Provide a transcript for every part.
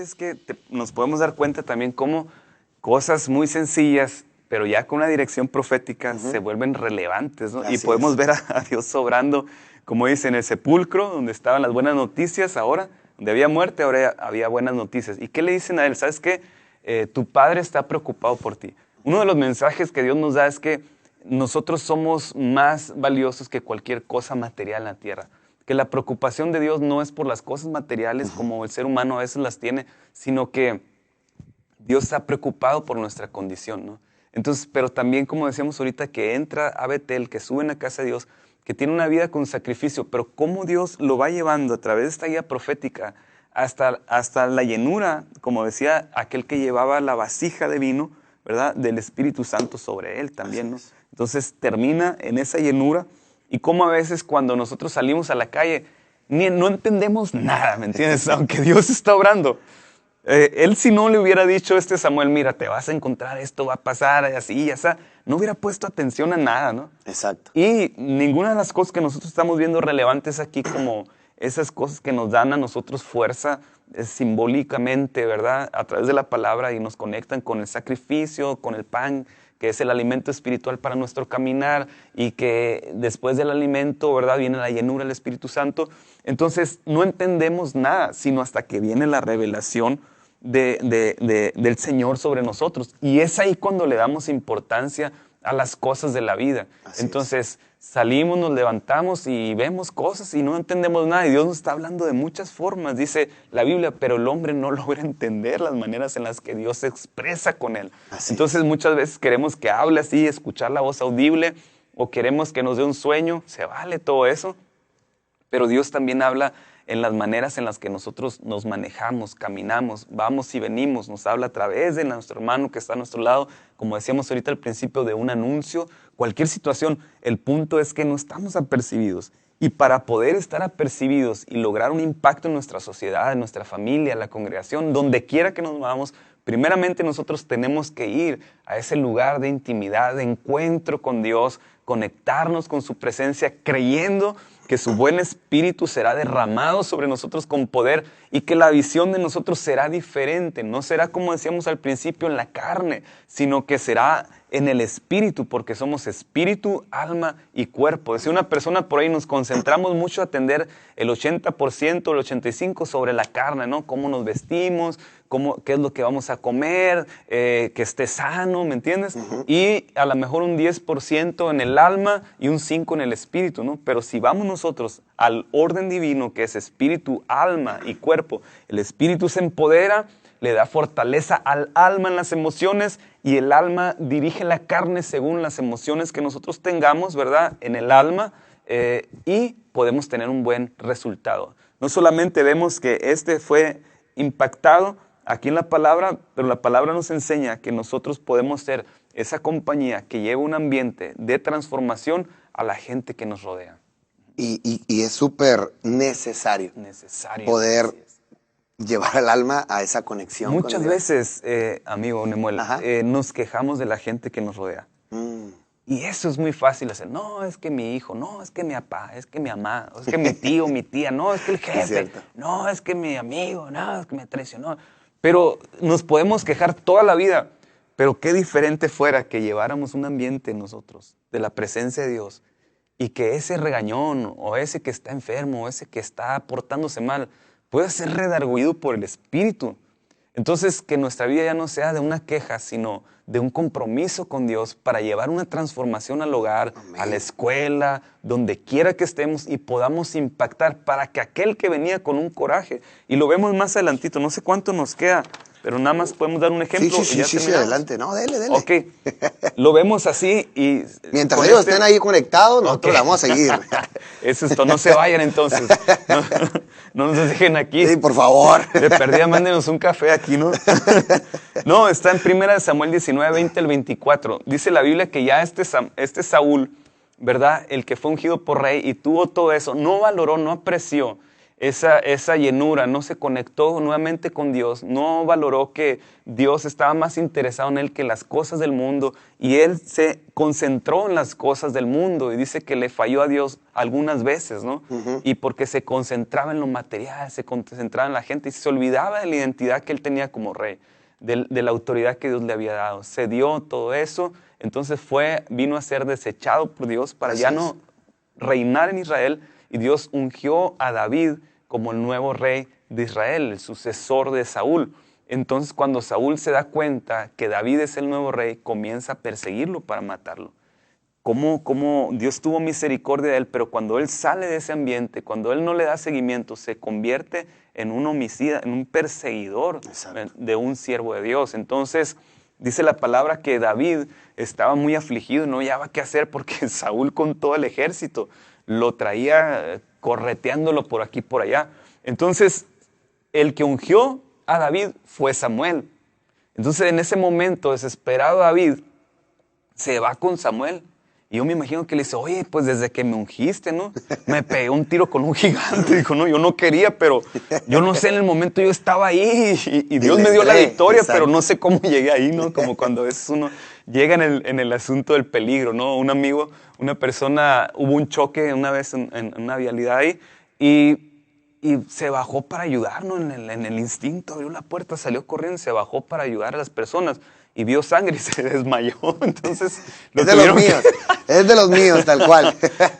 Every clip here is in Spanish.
es que nos podemos dar cuenta también cómo cosas muy sencillas, pero ya con una dirección profética, se vuelven relevantes, ¿no? Y podemos ver a Dios obrando, como dice, en el sepulcro, donde estaban las buenas noticias, ahora, donde había muerte, ahora había buenas noticias. ¿Y qué le dicen a él? ¿Sabes qué? Tu padre está preocupado por ti. Uno de los mensajes que Dios nos da es que nosotros somos más valiosos que cualquier cosa material en la tierra. Que la preocupación de Dios no es por las cosas materiales como el ser humano a veces las tiene, sino que Dios está preocupado por nuestra condición, ¿no? Entonces, pero también, como decíamos ahorita, que entra a Betel, que sube en la casa de Dios, que tiene una vida con sacrificio, pero cómo Dios lo va llevando a través de esta guía profética hasta la llenura, como decía aquel que llevaba la vasija de vino, ¿verdad? Del Espíritu Santo sobre él también, ¿no? Entonces termina en esa llenura, y cómo a veces cuando nosotros salimos a la calle no entendemos nada, ¿me entiendes? Aunque Dios está obrando. Él si no le hubiera dicho a Samuel, mira, te vas a encontrar, esto va a pasar, así, ya está, no hubiera puesto atención a nada, ¿no? Exacto. Y ninguna de las cosas que nosotros estamos viendo relevantes aquí, como esas cosas que nos dan a nosotros fuerza simbólicamente, ¿verdad? A través de la palabra, y nos conectan con el sacrificio, con el pan, que es el alimento espiritual para nuestro caminar, y que después del alimento, ¿verdad?, viene la llenura del Espíritu Santo. Entonces no entendemos nada, sino hasta que viene la revelación del Señor sobre nosotros. Y es ahí cuando le damos importancia a las cosas de la vida. Entonces salimos, nos levantamos y vemos cosas y no entendemos nada. Y Dios nos está hablando de muchas formas, dice la Biblia, pero el hombre no logra entender las maneras en las que Dios se expresa con él. Entonces muchas veces queremos que hable así, escuchar la voz audible, o queremos que nos dé un sueño. Se vale todo eso, pero Dios también habla en las maneras en las que nosotros nos manejamos, caminamos, vamos y venimos. Nos habla a través de nuestro hermano que está a nuestro lado, como decíamos ahorita al principio, de un anuncio, cualquier situación. El punto es que no estamos apercibidos. Y para poder estar apercibidos y lograr un impacto en nuestra sociedad, en nuestra familia, en la congregación, donde quiera que nos movamos, primeramente nosotros tenemos que ir a ese lugar de intimidad, de encuentro con Dios, conectarnos con su presencia, creyendo que su buen espíritu será derramado sobre nosotros con poder, y que la visión de nosotros será diferente. No será, como decíamos al principio, en la carne, sino que será en el espíritu, porque somos espíritu, alma y cuerpo. Decía una persona por ahí, nos concentramos mucho a atender el 80%, el 85% sobre la carne, ¿no? Cómo nos vestimos, qué es lo que vamos a comer, que esté sano, ¿me entiendes? Y a lo mejor un 10% en el alma y un 5% en el espíritu, ¿no? Pero si vamos nosotros al orden divino, que es espíritu, alma y cuerpo, el espíritu se empodera, le da fortaleza al alma en las emociones, y el alma dirige la carne según las emociones que nosotros tengamos, ¿verdad?, en el alma, y podemos tener un buen resultado. No solamente vemos que este fue impactado aquí en la palabra, pero la palabra nos enseña que nosotros podemos ser esa compañía que lleva un ambiente de transformación a la gente que nos rodea. Y es súper necesario poder llevar al alma a esa conexión. Muchas veces, amigo Nemuel, nos quejamos de la gente que nos rodea. Y eso es muy fácil hacer. No, es que mi hijo, no, es que mi papá, es que mi mamá, es que mi tío, mi tía, no, es que el jefe, no, es que mi amigo, no, es que me traicionó. Pero nos podemos quejar toda la vida. Pero qué diferente fuera que lleváramos un ambiente nosotros de la presencia de Dios, y que ese regañón, o ese que está enfermo, o ese que está portándose mal, pueda ser redarguido por el Espíritu. Entonces, que nuestra vida ya no sea de una queja, sino de un compromiso con Dios para llevar una transformación al hogar, a la escuela, donde quiera que estemos, y podamos impactar para que aquel que venía con un coraje, y lo vemos más adelantito, no sé cuánto nos queda, pero nada más podemos dar un ejemplo. Sí, adelante. No, dele. Ok, lo vemos así y... Mientras ellos estén ahí conectados, nosotros la vamos a seguir. Eso es esto, no se vayan entonces. No nos dejen aquí. Sí, por favor. De perdida, mándenos un café aquí, ¿no? No, está en 1 Samuel 19, 20 al 24. Dice la Biblia que ya este Saúl, ¿verdad?, el que fue ungido por rey y tuvo todo eso, no valoró, no apreció esa llenura, no se conectó nuevamente con Dios, no valoró que Dios estaba más interesado en él que las cosas del mundo, y él se concentró en las cosas del mundo, y dice que le falló a Dios algunas veces, ¿no? Y porque se concentraba en lo material, se concentraba en la gente, y se olvidaba de la identidad que él tenía como rey, de la autoridad que Dios le había dado. Se dio todo eso, entonces vino a ser desechado por Dios para ya no reinar en Israel, y Dios ungió a David como el nuevo rey de Israel, el sucesor de Saúl. Entonces, cuando Saúl se da cuenta que David es el nuevo rey, comienza a perseguirlo para matarlo. Cómo Dios tuvo misericordia de él, pero cuando él sale de ese ambiente, cuando él no le da seguimiento, se convierte en un homicida, en un perseguidor de un siervo de Dios. Entonces, dice la palabra que David estaba muy afligido, no hallaba qué hacer porque Saúl con todo el ejército lo traía correteándolo por aquí y por allá. Entonces, el que ungió a David fue Samuel. Entonces, en ese momento, desesperado David, se va con Samuel. Y yo me imagino que le dice, oye, pues desde que me ungiste, ¿no? Me pegué un tiro con un gigante. Dijo, no, yo no quería, pero yo no sé, en el momento yo estaba ahí y Dios me dio la victoria, pero no sé cómo llegué ahí, ¿no? Como cuando a veces uno llega en el asunto del peligro, ¿no? Un amigo, una persona, hubo un choque una vez en una vialidad ahí y se bajó para ayudar, ¿no? En el instinto, abrió la puerta, salió corriendo, se bajó para ayudar a las personas. Y vio sangre y se desmayó. Entonces, es de los míos, tal cual.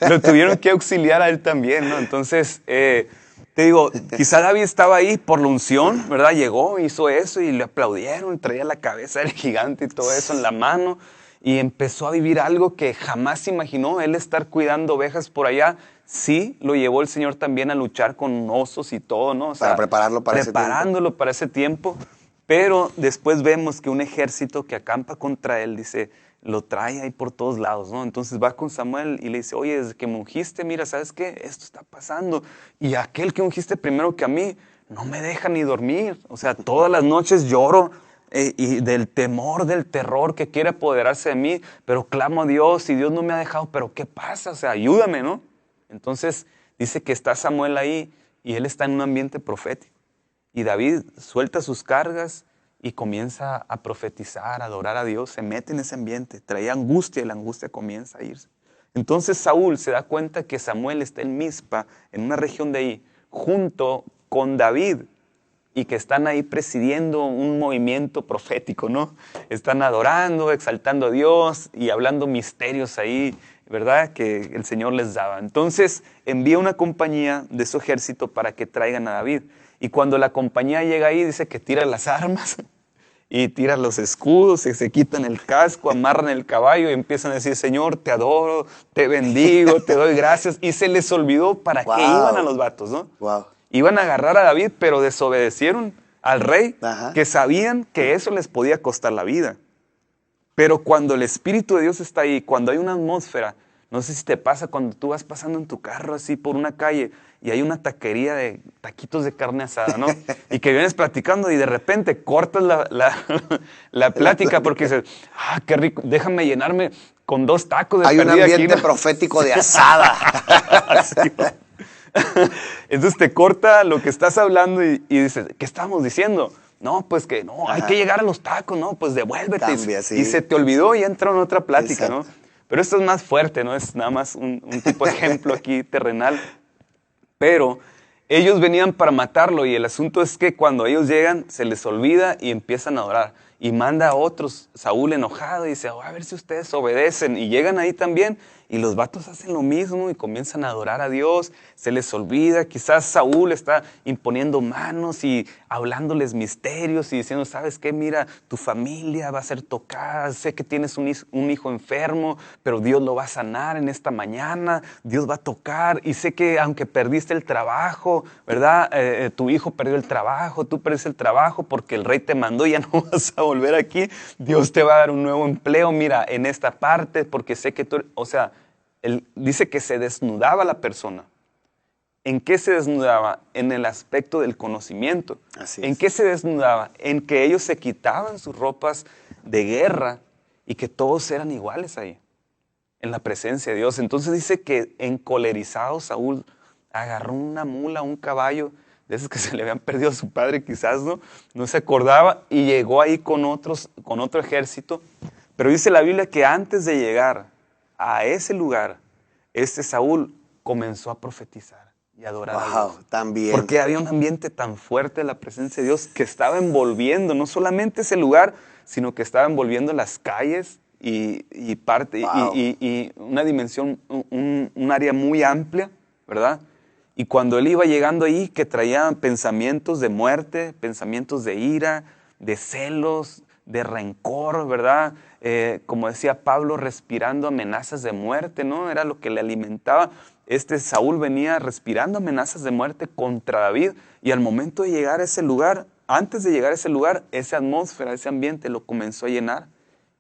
Lo tuvieron que auxiliar a él también, ¿no? Entonces, te digo, quizá David estaba ahí por la unción, ¿verdad? Llegó, hizo eso y le aplaudieron, traía la cabeza del gigante y todo eso en la mano. Y empezó a vivir algo que jamás imaginó, él estar cuidando ovejas por allá. Sí, lo llevó el Señor también a luchar con osos y todo, ¿no? O sea, para prepararlo para ese tiempo. Preparándolo para ese tiempo. Pero después vemos que un ejército que acampa contra él, dice, lo trae ahí por todos lados, ¿no? Entonces va con Samuel y le dice, oye, desde que me ungiste, mira, ¿sabes qué? Esto está pasando. Y aquel que ungiste primero que a mí, no me deja ni dormir. O sea, todas las noches lloro y del temor, del terror que quiere apoderarse de mí, pero clamo a Dios y Dios no me ha dejado, pero ¿qué pasa? O sea, ayúdame, ¿no? Entonces dice que está Samuel ahí y él está en un ambiente profético. Y David suelta sus cargas y comienza a profetizar, a adorar a Dios, se mete en ese ambiente, traía angustia y la angustia comienza a irse. Entonces Saúl se da cuenta que Samuel está en Mizpa, en una región de ahí, junto con David, y que están ahí presidiendo un movimiento profético, ¿no? Están adorando, exaltando a Dios y hablando misterios ahí, ¿verdad? Que el Señor les daba. Entonces envía una compañía de su ejército para que traigan a David. Y cuando la compañía llega ahí, dice que tira las armas y tira los escudos, se quitan el casco, amarran el caballo y empiezan a decir, Señor, te adoro, te bendigo, te doy gracias. Y se les olvidó para qué iban a los vatos, ¿no? Wow. Iban a agarrar a David, pero desobedecieron al rey, que sabían que eso les podía costar la vida. Pero cuando el Espíritu de Dios está ahí, cuando hay una atmósfera, no sé si te pasa cuando tú vas pasando en tu carro así por una calle y hay una taquería de taquitos de carne asada, ¿no? Y que vienes platicando y de repente cortas la plática porque dices, ah, qué rico, déjame llenarme con 2 tacos de Hay un ambiente aquí, ¿no? profético de asada. Sí, entonces te corta lo que estás hablando y dices, ¿qué estamos diciendo? No, pues que no, hay que llegar a los tacos, ¿no? Pues devuélvete. Cambia, sí. Y se te olvidó y entra en otra plática, Exacto. ¿no? Pero esto es más fuerte, ¿no? Es nada más un tipo de ejemplo aquí terrenal. Pero ellos venían para matarlo y el asunto es que cuando ellos llegan se les olvida y empiezan a adorar. Y manda a otros, Saúl enojado, y dice, a ver si ustedes obedecen. Y llegan ahí también y los vatos hacen lo mismo y comienzan a adorar a Dios. Se les olvida, quizás Saúl está imponiendo manos y hablándoles misterios y diciendo, ¿sabes qué? Mira, tu familia va a ser tocada. Sé que tienes un hijo enfermo, pero Dios lo va a sanar en esta mañana. Dios va a tocar. Y sé que aunque perdiste el trabajo, ¿verdad? Tu hijo perdió el trabajo, tú perdiste el trabajo porque el rey te mandó y ya no vas a volver aquí. Dios te va a dar un nuevo empleo, mira, en esta parte, porque sé que tú, o sea, él dice que se desnudaba la persona. ¿En qué se desnudaba? En el aspecto del conocimiento. Así ¿En es. qué se desnudaba? En que ellos se quitaban sus ropas de guerra y que todos eran iguales ahí, en la presencia de Dios. Entonces dice que encolerizado Saúl agarró una mula, un caballo, de esos que se le habían perdido a su padre quizás, no se acordaba, y llegó ahí con otro ejército. Pero dice la Biblia que antes de llegar a ese lugar, Saúl comenzó a profetizar y adorar a Dios. También. Porque había un ambiente tan fuerte de la presencia de Dios que estaba envolviendo no solamente ese lugar, sino que estaba envolviendo las calles y una dimensión, un área muy amplia, ¿verdad? Y cuando él iba llegando ahí, que traía pensamientos de muerte, pensamientos de ira, de celos, de rencor, ¿verdad? Como decía Pablo, respirando amenazas de muerte, ¿no? Era lo que le alimentaba. Saúl venía respirando amenazas de muerte contra David, y al momento de llegar a ese lugar, antes de llegar a ese lugar, esa atmósfera, ese ambiente lo comenzó a llenar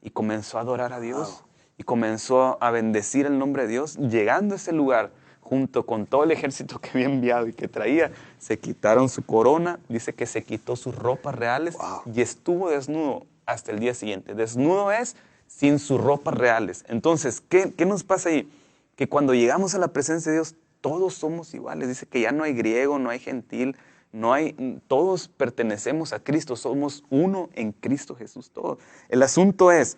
y comenzó a adorar a Dios y comenzó a bendecir el nombre de Dios. Llegando a ese lugar, junto con todo el ejército que había enviado y que traía, se quitaron su corona, dice que se quitó sus ropas reales y estuvo desnudo hasta el día siguiente. Desnudo es sin sus ropas reales. Entonces, ¿qué nos pasa ahí? Que cuando llegamos a la presencia de Dios, todos somos iguales. Dice que ya no hay griego, no hay gentil, todos pertenecemos a Cristo, somos uno en Cristo Jesús, todos. El asunto es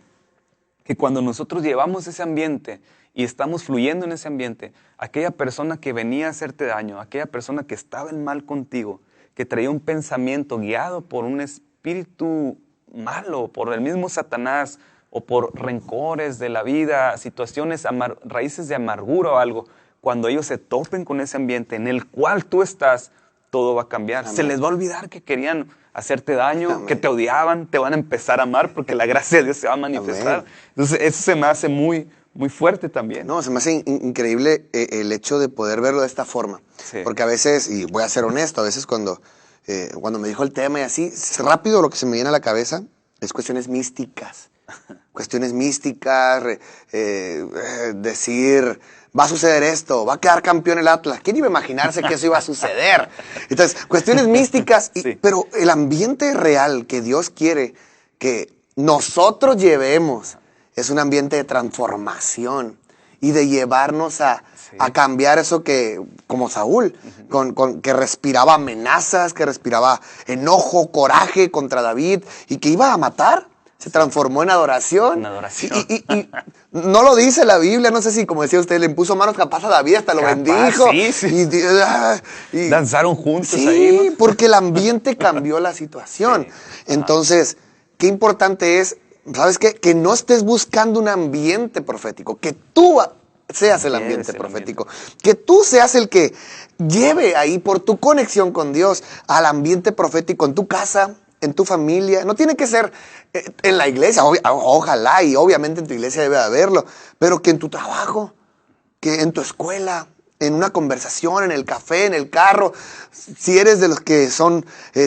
que cuando nosotros llevamos ese ambiente y estamos fluyendo en ese ambiente, aquella persona que venía a hacerte daño, aquella persona que estaba en mal contigo, que traía un pensamiento guiado por un espíritu malo, por el mismo Satanás, o por rencores de la vida, situaciones, raíces de amargura o algo, cuando ellos se topen con ese ambiente en el cual tú estás, todo va a cambiar. Amén. Se les va a olvidar que querían hacerte daño, amén, que te odiaban, te van a empezar a amar porque la gracia de Dios se va a manifestar. Amén. Entonces eso se me hace muy, muy fuerte también. No, se me hace increíble el hecho de poder verlo de esta forma. Sí. Porque a veces, y voy a ser honesto, a veces cuando me dijo el tema y así, rápido lo que se me viene a la cabeza es cuestiones místicas. Cuestiones místicas, decir, va a suceder esto, va a quedar campeón el Atlas. ¿Quién iba a imaginarse que eso iba a suceder? Entonces, cuestiones místicas, sí, pero el ambiente real que Dios quiere que nosotros llevemos es un ambiente de transformación y de llevarnos a cambiar eso que, como Saúl, que respiraba amenazas, que respiraba enojo, coraje contra David y que iba a matar. Se transformó en adoración. En adoración. Y no lo dice la Biblia, no sé si, como decía usted, le impuso manos capaz a David, hasta lo bendijo. Sí. Y danzaron juntos sí, ahí, ¿no? Porque el ambiente cambió la situación. Sí. Entonces, qué importante es, ¿sabes qué? Que no estés buscando un ambiente profético, que tú seas el ambiente profético. Que tú seas el que lleve ahí, por tu conexión con Dios, al ambiente profético en tu casa, en tu familia. No tiene que ser en la iglesia, ojalá, y obviamente en tu iglesia debe haberlo, pero que en tu trabajo, que en tu escuela, en una conversación, en el café, en el carro, si eres de los que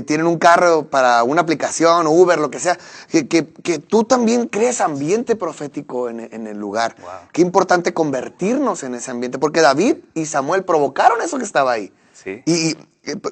tienen un carro para una aplicación, Uber, lo que sea, que tú también crees ambiente profético en el lugar. Wow. Qué importante convertirnos en ese ambiente, porque David y Samuel provocaron eso que estaba ahí. Sí. Y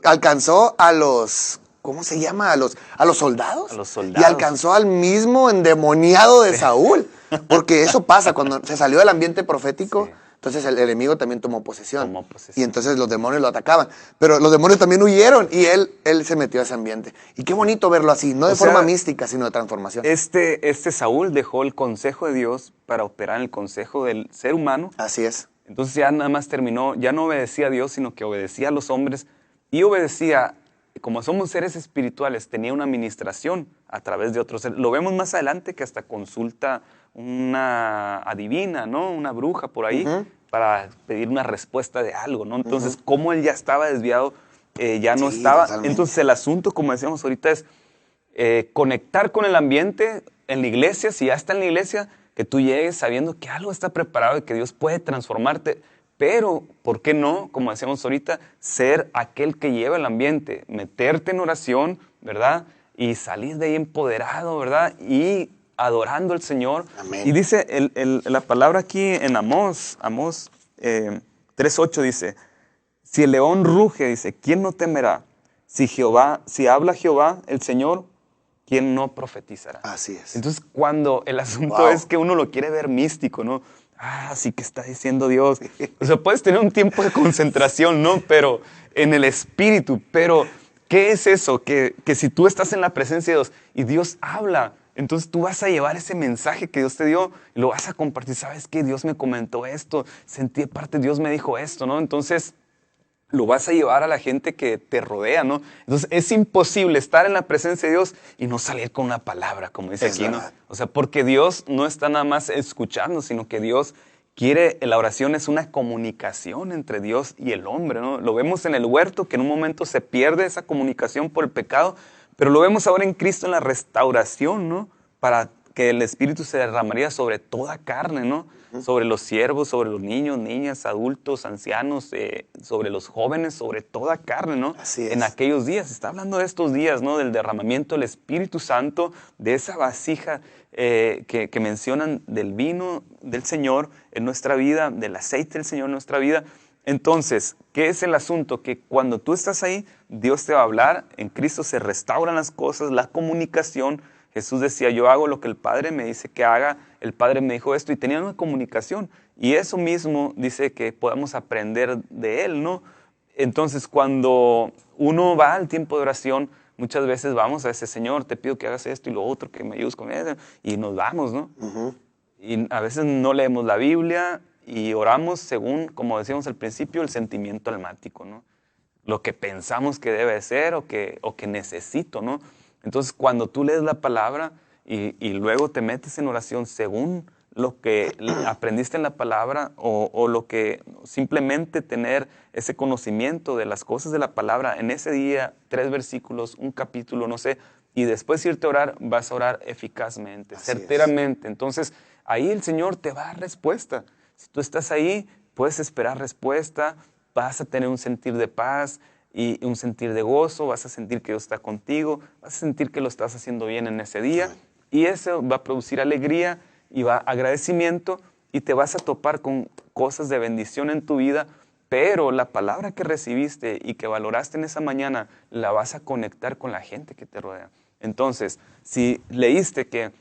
alcanzó a los... ¿Cómo se llama? A los soldados. A los soldados. Y alcanzó al mismo endemoniado de Saúl. Porque eso pasa cuando se salió del ambiente profético. Sí. Entonces el enemigo también tomó posesión. Y entonces los demonios lo atacaban. Pero los demonios también huyeron y él se metió a ese ambiente. Y qué bonito verlo así, no de forma mística, sino de transformación. Este Saúl dejó el consejo de Dios para operar en el consejo del ser humano. Así es. Entonces ya nada más terminó, ya no obedecía a Dios, sino que obedecía a los hombres y obedecía. Como somos seres espirituales, tenía una administración a través de otros seres. Lo vemos más adelante que hasta consulta una adivina, ¿no? Una bruja por ahí, para pedir una respuesta de algo, ¿no? Entonces, como él ya estaba desviado, ya no estaba. Totalmente. Entonces, el asunto, como decíamos ahorita, es conectar con el ambiente en la iglesia. Si ya está en la iglesia, que tú llegues sabiendo que algo está preparado y que Dios puede transformarte. Pero, ¿por qué no, como decíamos ahorita, ser aquel que lleva el ambiente? Meterte en oración, ¿verdad? Y salir de ahí empoderado, ¿verdad? Y adorando al Señor. Amén. Y dice la palabra aquí en Amós 3:8 dice, si el león ruge, dice, ¿quién no temerá? Si habla Jehová, el Señor, ¿quién no profetizará? Así es. Entonces, cuando el asunto es que uno lo quiere ver místico, ¿no? sí que está diciendo Dios. O sea, puedes tener un tiempo de concentración, ¿no? Pero en el espíritu. Pero, ¿qué es eso? Que si tú estás en la presencia de Dios y Dios habla, entonces tú vas a llevar ese mensaje que Dios te dio y lo vas a compartir. ¿Sabes qué? Dios me comentó esto, sentí parte, Dios me dijo esto, ¿no? Entonces lo vas a llevar a la gente que te rodea, ¿no? Entonces es imposible estar en la presencia de Dios y no salir con una palabra, como dice aquí, ¿no? O sea, porque Dios no está nada más escuchando, sino que Dios quiere, la oración es una comunicación entre Dios y el hombre, ¿no? Lo vemos en el huerto, que en un momento se pierde esa comunicación por el pecado, pero lo vemos ahora en Cristo en la restauración, ¿no? Para que el Espíritu se derramaría sobre toda carne, ¿no? Sobre los siervos, sobre los niños, niñas, adultos, ancianos, sobre los jóvenes, sobre toda carne, ¿no? Así es. En aquellos días, está hablando de estos días, ¿no? Del derramamiento del Espíritu Santo, de esa vasija que mencionan del vino del Señor en nuestra vida, del aceite del Señor en nuestra vida. Entonces, ¿qué es el asunto? Que cuando tú estás ahí, Dios te va a hablar, en Cristo se restauran las cosas, la comunicación. Jesús decía, yo hago lo que el Padre me dice que haga, el Padre me dijo esto, y tenían una comunicación. Y eso mismo dice que podamos aprender de Él, ¿no? Entonces, cuando uno va al tiempo de oración, muchas veces vamos a ese Señor, te pido que hagas esto y lo otro, que me ayudes con eso, y nos vamos, ¿no? Y a veces no leemos la Biblia y oramos según, como decíamos al principio, el sentimiento almático, ¿no? Lo que pensamos que debe ser o que necesito, ¿no? Entonces, cuando tú lees la palabra y luego te metes en oración según lo que aprendiste en la palabra o lo que simplemente tener ese conocimiento de las cosas de la palabra en ese día, 3 versículos, un capítulo, no sé, y después irte a orar, vas a orar eficazmente, certeramente. Entonces, ahí el Señor te va a dar respuesta. Si tú estás ahí, puedes esperar respuesta, vas a tener un sentir de paz y un sentir de gozo, vas a sentir que Dios está contigo, vas a sentir que lo estás haciendo bien en ese día, y eso va a producir alegría y va agradecimiento, y te vas a topar con cosas de bendición en tu vida, pero la palabra que recibiste y que valoraste en esa mañana, la vas a conectar con la gente que te rodea. Entonces, si leíste que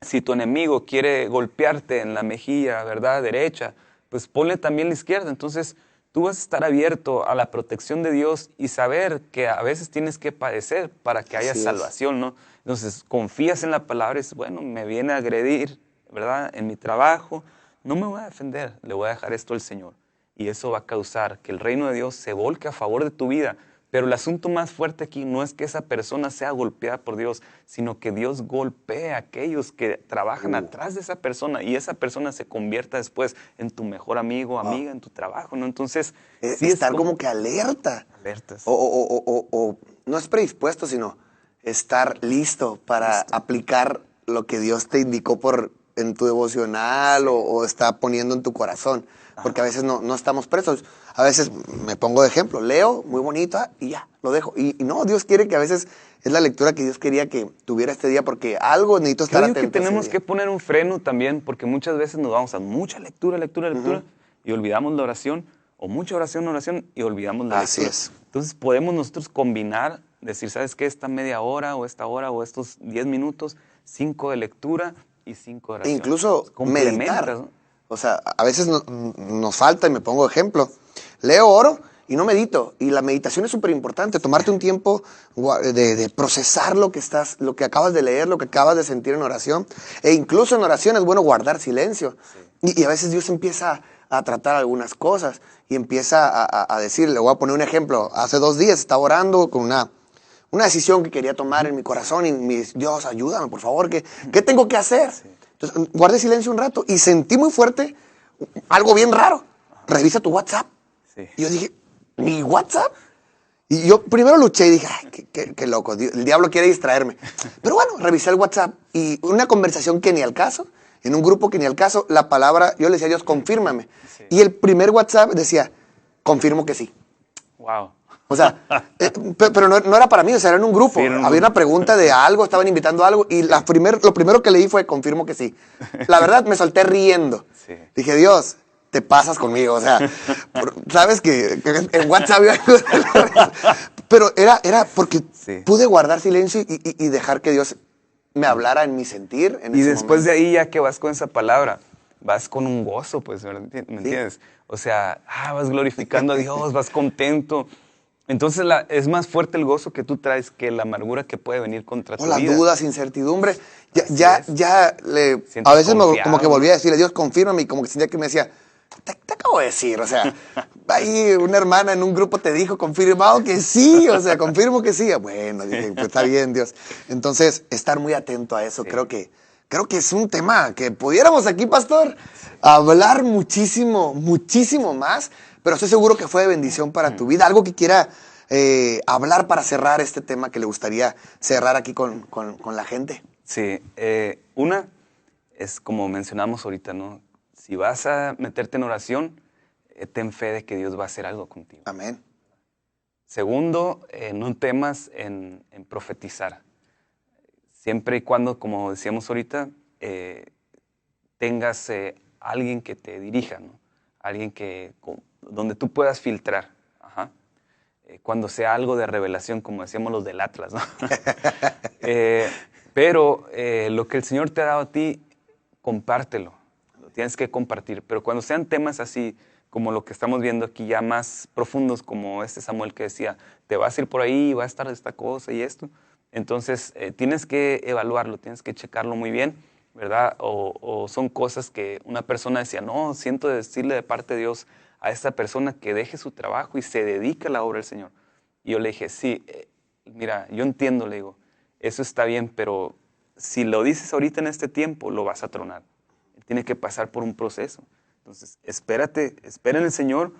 si tu enemigo quiere golpearte en la mejilla, ¿verdad?, derecha, pues ponle también la izquierda. Entonces, tú vas a estar abierto a la protección de Dios y saber que a veces tienes que padecer para que haya salvación, ¿no? Entonces, confías en la palabra y dices, bueno, me viene a agredir, ¿verdad?, en mi trabajo, no me voy a defender, le voy a dejar esto al Señor. Y eso va a causar que el reino de Dios se volque a favor de tu vida. Pero el asunto más fuerte aquí no es que esa persona sea golpeada por Dios, sino que Dios golpee a aquellos que trabajan atrás de esa persona y esa persona se convierta después en tu mejor amigo, amiga, en tu trabajo, ¿no? Entonces, sí estar como que alerta. Alertas. O no es predispuesto, sino estar listo para aplicar lo que Dios te indicó en tu devocional o está poniendo en tu corazón. Porque a veces no estamos presos. A veces me pongo de ejemplo, leo, muy bonita, y ya, lo dejo. Y no, Dios quiere que a veces es la lectura que Dios quería que tuviera este día, porque algo necesito estar atento. Creo que tenemos que poner un freno también, porque muchas veces nos vamos a mucha lectura, y olvidamos la oración, o mucha oración, y olvidamos la lectura. Así es. Entonces podemos nosotros combinar, decir, ¿sabes qué? Esta media hora, o estos 10 minutos, 5 de lectura y 5 de oración. Incluso meditar, ¿no? O sea, a veces nos falta, y me pongo ejemplo, leo, oro y no medito. Y la meditación es súper importante, tomarte un tiempo de procesar lo que acabas de leer, lo que acabas de sentir en oración. E incluso en oración es bueno guardar silencio. Sí. Y a veces Dios empieza a tratar algunas cosas y empieza a decir, le voy a poner un ejemplo. Hace 2 días estaba orando con una decisión que quería tomar en mi corazón y me dice, Dios, ayúdame, por favor, ¿qué tengo que hacer? Sí. Entonces, guardé silencio un rato y sentí muy fuerte algo bien raro. Revisa tu WhatsApp. Sí. Y yo dije, ¿mi WhatsApp? Y yo primero luché y dije, ay, qué loco, el diablo quiere distraerme. Pero bueno, revisé el WhatsApp y una conversación que ni al caso, en un grupo que ni al caso, la palabra, yo le decía a Dios, confírmame. Sí. Y el primer WhatsApp decía, confirmo que sí. Wow. O sea, pero no era para mí, o sea, era en un grupo. Sí, había una pregunta de algo, estaban invitando a algo, y lo primero que leí fue, confirmo que sí. La verdad, me solté riendo. Sí. Dije, Dios, te pasas conmigo, o sea, sabes que en WhatsApp... pero era porque pude guardar silencio y dejar que Dios me hablara en mi sentir. Y después de ahí, ya que vas con esa palabra, vas con un gozo, pues, ¿me entiendes? O sea, vas glorificando a Dios, vas contento. Entonces es más fuerte el gozo que tú traes que la amargura que puede venir contra tu las vida. dudas, incertidumbre. Sientes A veces como que confiado, volvía ¿no? a decirle, Dios, confírmame, y como que sentía que me decía, te acabo de decir, o sea, ahí una hermana en un grupo te dijo, confirmado que sí, o sea, confirmo que sí. Bueno, dije, pues está bien, Dios. Entonces, estar muy atento a eso, Sí. creo que es un tema que pudiéramos aquí, pastor, hablar muchísimo, muchísimo más, pero estoy seguro que fue de bendición para tu vida. Algo que quiera hablar para cerrar este tema que le gustaría cerrar aquí con la gente. Sí, una es como mencionamos ahorita, ¿no? Si vas a meterte en oración, ten fe de que Dios va a hacer algo contigo. Amén. Segundo, no temas en profetizar. Siempre y cuando, como decíamos ahorita, tengas alguien que te dirija, ¿no? Alguien donde tú puedas filtrar. Ajá. Cuando sea algo de revelación, como decíamos los del Atlas, ¿no? Pero lo que el Señor te ha dado a ti, compártelo. Lo tienes que compartir. Pero cuando sean temas así, como lo que estamos viendo aquí, ya más profundos, como este Samuel que decía, te vas a ir por ahí, va a estar esta cosa y esto. Entonces, tienes que evaluarlo, tienes que checarlo muy bien, ¿verdad? O son cosas que una persona decía, no, siento decirle de parte de Dios a esta persona que deje su trabajo y se dedique a la obra del Señor. Y yo le dije, sí, mira, yo entiendo, le digo, eso está bien, pero si lo dices ahorita en este tiempo, lo vas a tronar. Tiene que pasar por un proceso. Entonces, espera en el Señor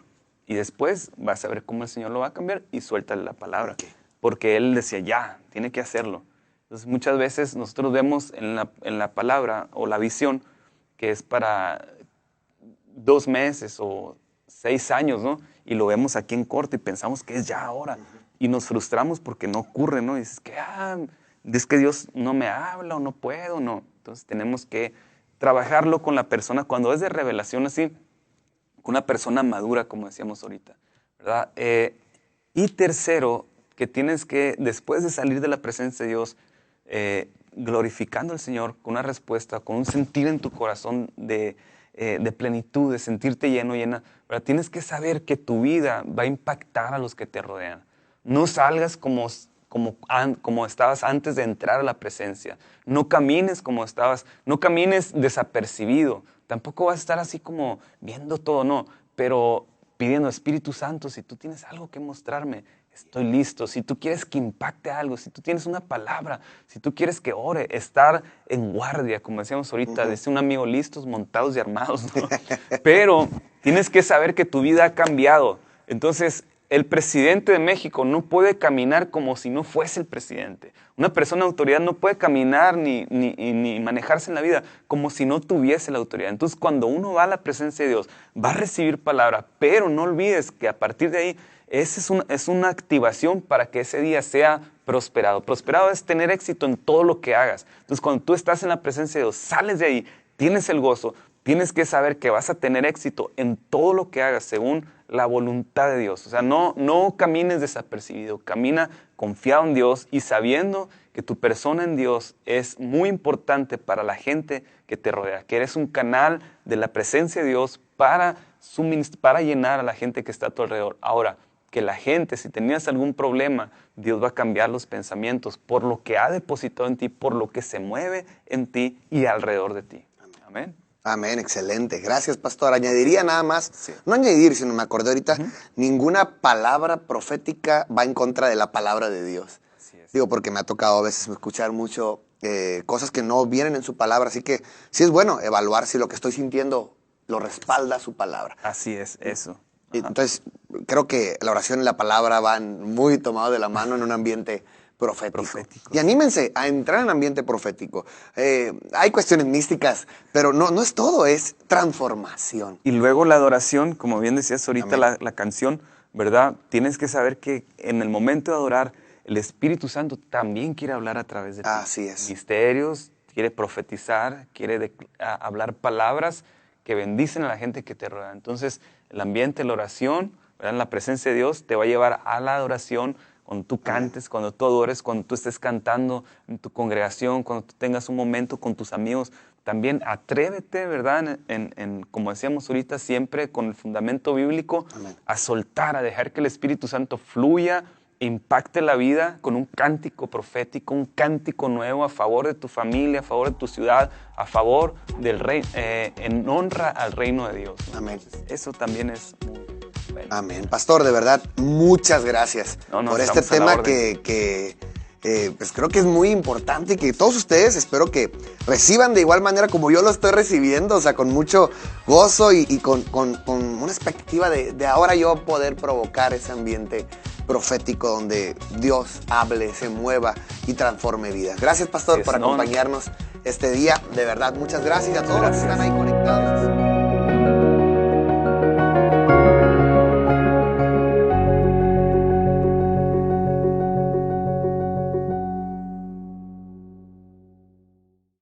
y después vas a ver cómo el Señor lo va a cambiar y suéltale la palabra. Okay. Porque Él decía, ya, tiene que hacerlo. Entonces, muchas veces nosotros vemos en la palabra o la visión que es para 2 meses o 6 años, ¿no? Y lo vemos aquí en corto y pensamos que es ya ahora. Y nos frustramos porque no ocurre, ¿no? Y dices que, es que Dios no me habla o no puedo, no. Entonces tenemos que trabajarlo con la persona, cuando es de revelación así, con una persona madura, como decíamos ahorita, ¿verdad? Y tercero, que tienes que, después de salir de la presencia de Dios, glorificando al Señor con una respuesta, con un sentir en tu corazón de plenitud, de sentirte llena, ¿verdad? Tienes que saber que tu vida va a impactar a los que te rodean. No salgas como estabas antes de entrar a la presencia. No camines como estabas, no camines desapercibido. Tampoco vas a estar así como viendo todo, no. Pero pidiendo, Espíritu Santo, si tú tienes algo que mostrarme, estoy listo. Si tú quieres que impacte algo, si tú tienes una palabra, si tú quieres que ore, estar en guardia, como decíamos ahorita, decía un amigo, listos, montados y armados, ¿no? Pero tienes que saber que tu vida ha cambiado. Entonces, el presidente de México no puede caminar como si no fuese el presidente. Una persona de autoridad no puede caminar ni manejarse en la vida como si no tuviese la autoridad. Entonces, cuando uno va a la presencia de Dios, va a recibir palabra, pero no olvides que a partir de ahí, esa es una activación para que ese día sea prosperado. Prosperado es tener éxito en todo lo que hagas. Entonces, cuando tú estás en la presencia de Dios, sales de ahí, tienes el gozo, tienes que saber que vas a tener éxito en todo lo que hagas según la voluntad de Dios. O sea, no camines desapercibido, camina confiado en Dios y sabiendo que tu persona en Dios es muy importante para la gente que te rodea, que eres un canal de la presencia de Dios para llenar a la gente que está a tu alrededor. Ahora, que la gente, si tenías algún problema, Dios va a cambiar los pensamientos por lo que ha depositado en ti, por lo que se mueve en ti y alrededor de ti. Amén. Amén, excelente. Gracias, pastor. Añadiría nada más, no añadir, sino me acordé ahorita, ninguna palabra profética va en contra de la palabra de Dios. Digo, porque me ha tocado a veces escuchar mucho cosas que no vienen en su palabra, así que sí es bueno evaluar si lo que estoy sintiendo lo respalda su palabra. Así es, eso. Entonces, creo que la oración y la palabra van muy tomados de la mano en un ambiente profético. Y anímense a entrar en ambiente profético. Hay cuestiones místicas, pero no es todo, es transformación. Y luego la adoración, como bien decías ahorita la canción, ¿verdad? Tienes que saber que en el momento de adorar, el Espíritu Santo también quiere hablar a través de ti. Así es. Misterios, quiere profetizar, quiere hablar palabras que bendicen a la gente que te rodea. Entonces, el ambiente, la oración, ¿verdad? La presencia de Dios te va a llevar a la adoración cuando tú cantes, cuando tú adores, cuando tú estés cantando en tu congregación, cuando tú tengas un momento con tus amigos. También atrévete, ¿verdad? Como decíamos ahorita, siempre con el fundamento bíblico, Amén. a soltar, a dejar que el Espíritu Santo fluya, impacte la vida con un cántico profético, un cántico nuevo a favor de tu familia, a favor de tu ciudad, a favor del rey, en honra al reino de Dios, ¿no? Amén. Entonces, eso también es muy bueno. Amén. Pastor, de verdad, muchas gracias por este estamos a la tema orden. pues creo que es muy importante y que todos ustedes espero que reciban de igual manera como yo lo estoy recibiendo, o sea, con mucho gozo y con una expectativa de ahora yo poder provocar ese ambiente profético donde Dios hable, se mueva y transforme vidas. Gracias, pastor, por acompañarnos este día. De verdad, muchas gracias a todos los que están ahí conectados.